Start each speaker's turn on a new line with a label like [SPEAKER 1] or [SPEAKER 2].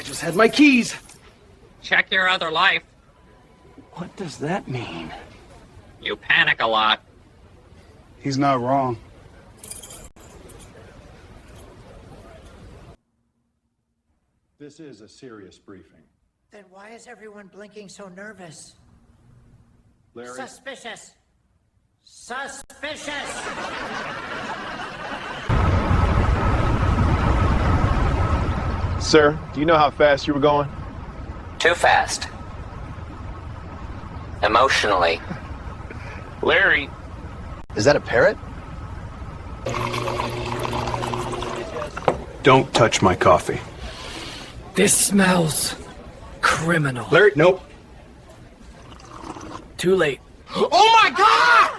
[SPEAKER 1] just had my keys.
[SPEAKER 2] Check your other life.
[SPEAKER 1] What does that mean?
[SPEAKER 2] You panic a lot.
[SPEAKER 3] He's not wrong.
[SPEAKER 4] This is a serious briefing.
[SPEAKER 5] Then why is everyone blinking so nervous?
[SPEAKER 4] Larry?
[SPEAKER 5] Suspicious! Suspicious!
[SPEAKER 6] Sir, do you know how fast you were going?
[SPEAKER 2] Too fast. Emotionally.
[SPEAKER 6] Larry.
[SPEAKER 7] Is that a parrot?
[SPEAKER 4] Don't touch my coffee.
[SPEAKER 1] This smells criminal.
[SPEAKER 4] Larry, nope.
[SPEAKER 1] Too late.
[SPEAKER 4] Oh my God!